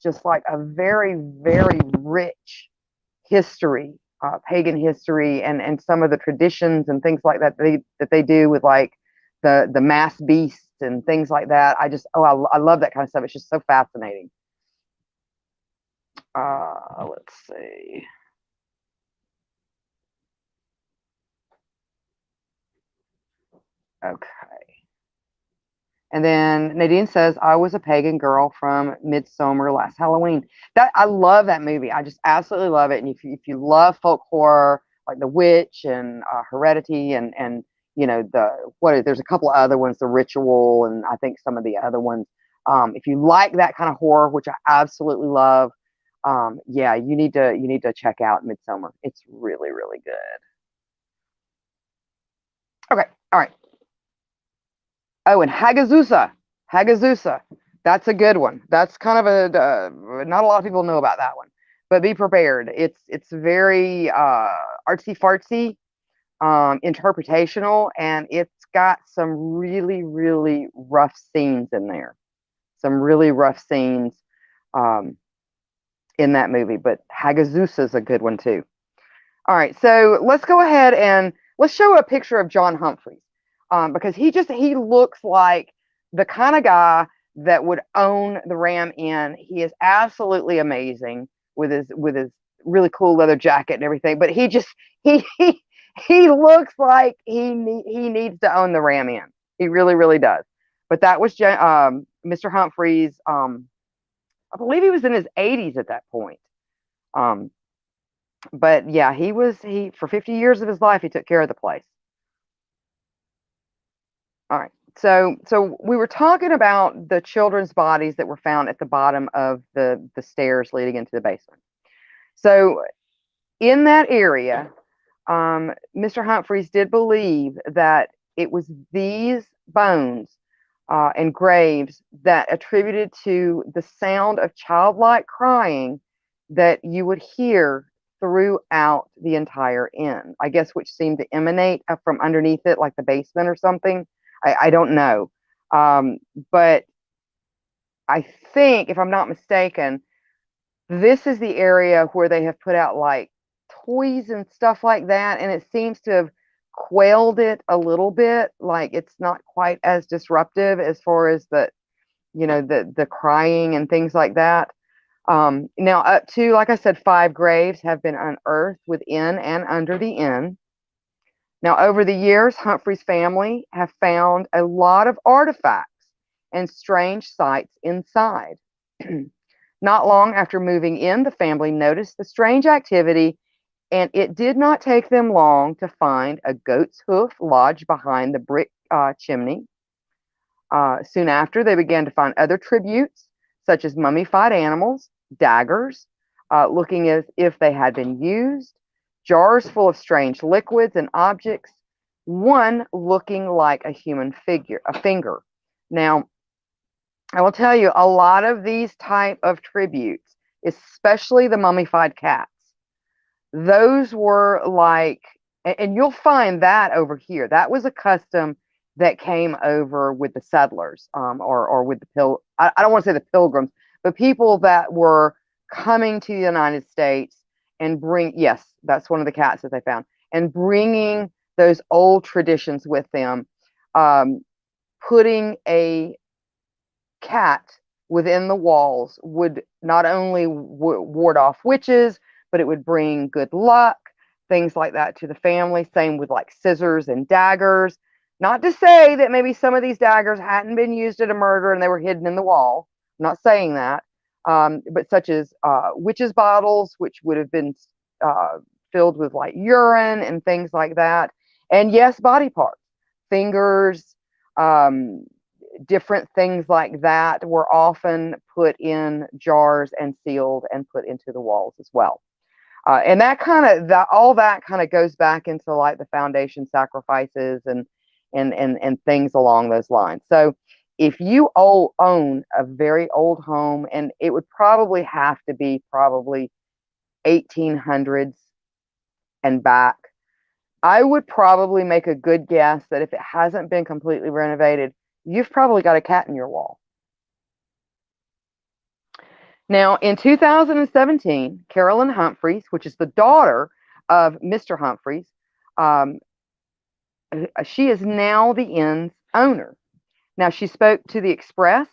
S1: just like a very, very rich history, pagan history, and some of the traditions and things like that they do with like the mass beasts and things like that. I love that kind of stuff. It's just so fascinating. Let's see. Okay. And then Nadine says, I was a pagan girl from Midsummer last Halloween. That, I love that movie. I just absolutely love it. And if you love folk horror, like The Witch and Heredity and there's a couple of other ones, The Ritual, and I think some of the other ones. If you like that kind of horror, which I absolutely love, yeah, you need to check out Midsummer. It's really, really good. Okay, all right. Oh, and Hagazusa. That's a good one. That's kind of not a lot of people know about that one, but be prepared. It's very artsy fartsy, interpretational, and it's got some really, really rough scenes in there. Some really rough scenes in that movie, but Hagazusa is a good one too. All right, so let's go ahead and let's show a picture of John Humphreys, because he looks like the kind of guy that would own the Ram Inn. He is absolutely amazing with his really cool leather jacket and everything, but he he looks like he needs to own the Ram Inn. He really, really does. But that was Mr. Humphreys. I believe he was in his 80s at that point. But yeah, he for 50 years of his life he took care of the place. All right. So we were talking about the children's bodies that were found at the bottom of the stairs leading into the basement. So in that area, Mr. Humphreys did believe that it was these bones and graves that attributed to the sound of childlike crying that you would hear throughout the entire inn, I guess, which seemed to emanate from underneath it, like the basement or something. I don't know. But I think, if I'm not mistaken, this is the area where they have put out like toys and stuff like that. And it seems to have quelled it a little bit. Like it's not quite as disruptive as far as the crying and things like that. Now, up to, like I said, 5 graves have been unearthed within and under the inn. Now, over the years, Humphrey's family have found a lot of artifacts and strange sights inside. Not long after moving in, the family noticed the strange activity, and it did not take them long to find a goat's hoof lodged behind the brick chimney. Soon after, they began to find other tributes, such as mummified animals, daggers, looking as if they had been used, jars full of strange liquids and objects, one looking like a human figure, a finger. Now, I will tell you, a lot of these type of tributes, especially the mummified cats, those were like, and you'll find that over here. That was a custom that came over with the settlers, or with I don't want to say the pilgrims, but people that were coming to the United States and yes, that's one of the cats that they found, and bringing those old traditions with them, putting a cat within the walls would not only ward off witches, but it would bring good luck, things like that to the family. Same with like scissors and daggers. Not to say that maybe some of these daggers hadn't been used at a murder and they were hidden in the wall. I'm not saying that. But such as witches' bottles, which would have been filled with like urine and things like that. And yes, body parts, fingers, um, different things like that were often put in jars and sealed and put into the walls as well. And that kind of all that kind of goes back into like the foundation sacrifices and things along those lines. So if you own a very old home, and it would probably have to be probably 1800s and back, I would probably make a good guess that if it hasn't been completely renovated, you've probably got a cat in your wall. Now, in 2017, Carolyn Humphreys, which is the daughter of Mr. Humphreys, um, she is now the inn's owner. Now, she spoke to the Express.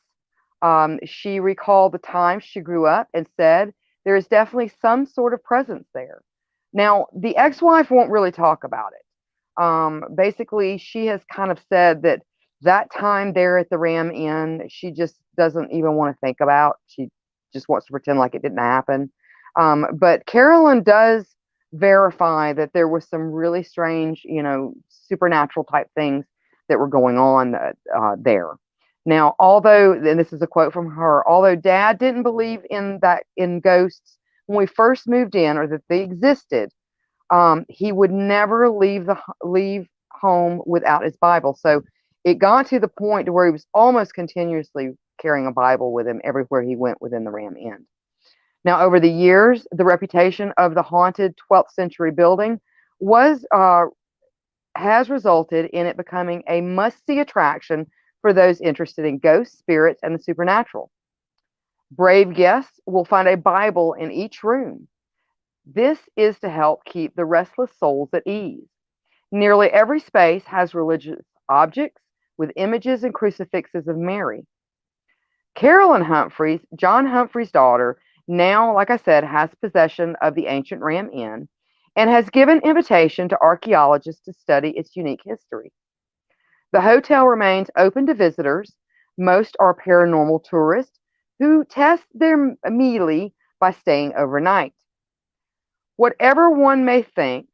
S1: She recalled the time she grew up and said, there is definitely some sort of presence there. Now, the ex-wife won't really talk about it. Basically, she has kind of said that that time there at the Ram Inn, she just doesn't even want to think about. She just wants to pretend like it didn't happen. But Carolyn does verify that there was some really strange, supernatural type things that were going on there. Now, although, and this is a quote from her, although Dad didn't believe in ghosts when we first moved in, or that they existed, he would never leave home without his Bible. So it got to the point to where he was almost continuously carrying a Bible with him everywhere he went within the Ram Inn. Now, over the years, the reputation of the haunted 12th century building has resulted in it becoming a must-see attraction for those interested in ghosts, spirits, and the supernatural. Brave guests will find a Bible in each room. This is to help keep the restless souls at ease. Nearly every space has religious objects with images and crucifixes of Mary. Carolyn Humphreys, John Humphrey's daughter, now, like I said, has possession of the ancient Ram Inn and has given invitation to archaeologists to study its unique history. The hotel remains open to visitors. Most are paranormal tourists who test their melee by staying overnight. Whatever one may think,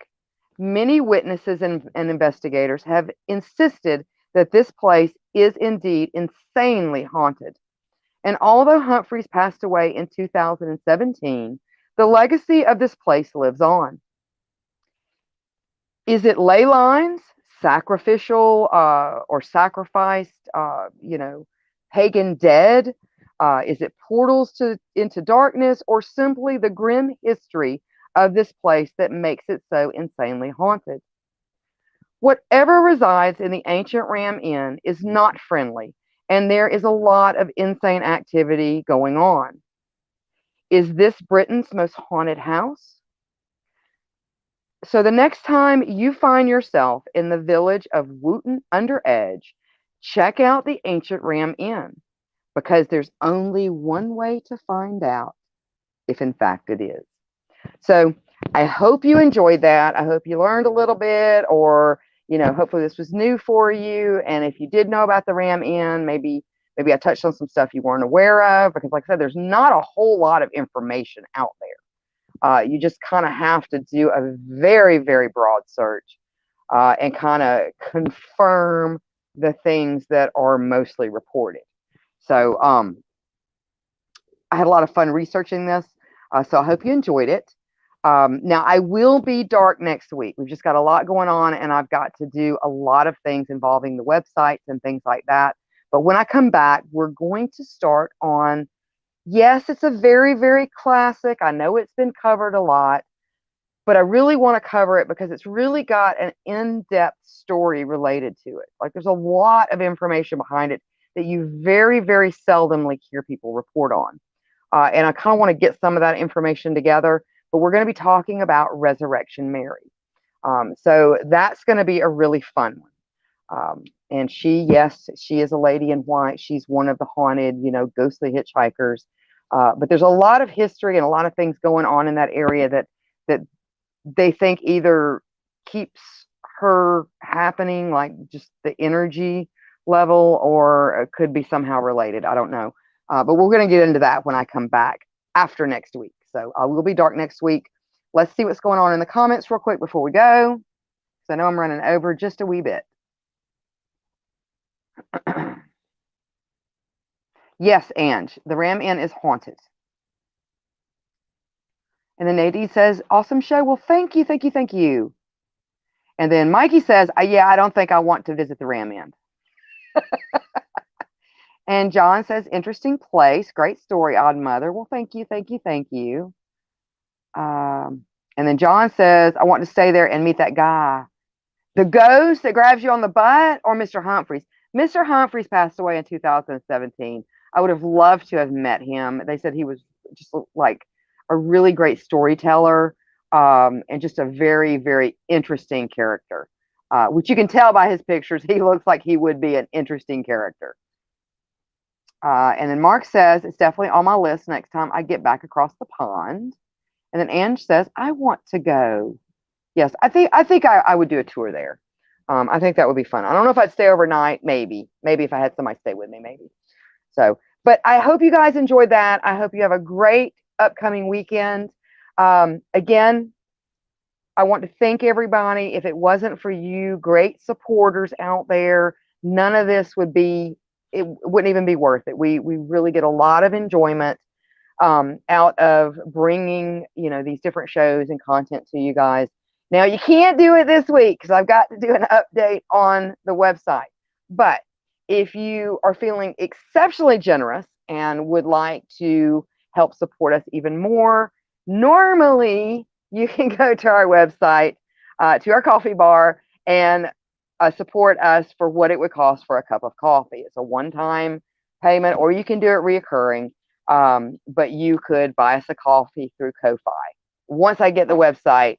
S1: many witnesses and investigators have insisted that this place is indeed insanely haunted. And although Humphreys passed away in 2017, the legacy of this place lives on. Is it ley lines, sacrificial or sacrificed, pagan dead? Is it portals into darkness, or simply the grim history of this place that makes it so insanely haunted? Whatever resides in the ancient Ram Inn is not friendly, and there is a lot of insane activity going on. Is this Britain's most haunted house? So the next time you find yourself in the village of Wootton under Edge, check out the ancient Ram Inn, because there's only one way to find out if in fact it is. So I hope you enjoyed that. I hope you learned a little bit, or hopefully this was new for you. And if you did know about the Ram Inn, maybe I touched on some stuff you weren't aware of, because like I said, there's not a whole lot of information out there. You just kind of have to do a very, very broad search and kind of confirm the things that are mostly reported. So I had a lot of fun researching this. So I hope you enjoyed it. Now, I will be dark next week. We've just got a lot going on, and I've got to do a lot of things involving the websites and things like that. But when I come back, we're going to start on, yes, it's a very, very classic. I know it's been covered a lot, but I really want to cover it because it's really got an in-depth story related to it. Like, there's a lot of information behind it that you very, very seldomly hear people report on. And I kind of want to get some of that information together. But we're going to be talking about Resurrection Mary. So that's going to be a really fun one. And yes, she is a lady in white. She's one of the haunted, ghostly hitchhikers. But there's a lot of history and a lot of things going on in that area that they think either keeps her happening, like just the energy level, or it could be somehow related. I don't know. But we're going to get into that when I come back after next week. So I will be dark next week. Let's see what's going on in the comments real quick before we go. So I know I'm running over just a wee bit. Yes, Ange, the Ram Inn is haunted. And then Nadine says, awesome show. Well, thank you, thank you, thank you. And then Mikey says, yeah, I don't think I want to visit the Ram Inn. And John says, interesting place. Great story, Odd Mother. Well, thank you, thank you, thank you. And then John says, I want to stay there and meet that guy. The ghost that grabs you on the butt, or Mr. Humphreys? Mr. Humphreys passed away in 2017. I would have loved to have met him. They said he was just like a really great storyteller, and just a very, very interesting character, which you can tell by his pictures. He looks like he would be an interesting character. And then Mark says, it's definitely on my list next time I get back across the pond. And then Ange says, I want to go. Yes, I think I would do a tour there. I think that would be fun. I don't know if I'd stay overnight. Maybe if I had somebody stay with me, maybe. So, but I hope you guys enjoyed that. I hope you have a great upcoming weekend. Again, I want to thank everybody. If it wasn't for you, great supporters out there, none of this would be, it wouldn't even be worth it. We really get a lot of enjoyment out of bringing, these different shows and content to you guys. Now, you can't do it this week because I've got to do an update on the website. But if you are feeling exceptionally generous and would like to help support us even more, normally you can go to our website, to our coffee bar, and support us for what it would cost for a cup of coffee. It's a one-time payment, or you can do it reoccurring. But you could buy us a coffee through Ko-Fi once I get the website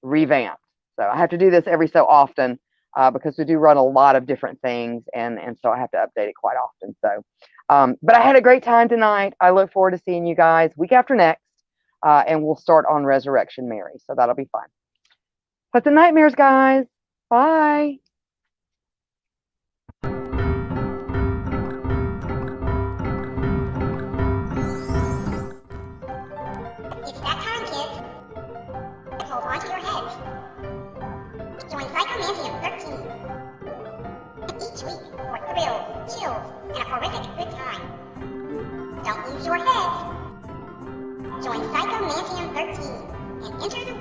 S1: revamped. So I have to do this every so often, because we do run a lot of different things, and so I have to update it quite often. So, but I had a great time tonight. I look forward to seeing you guys week after next, and we'll start on Resurrection Mary. So that'll be fun. Pleasant nightmares, guys. Bye.
S6: It's that time, kids. Hold on to your heads. Join Psychomantium 13. Each week for thrills, chills, and a horrific good time. Don't lose your heads. Join Psychomantium 13 and enter the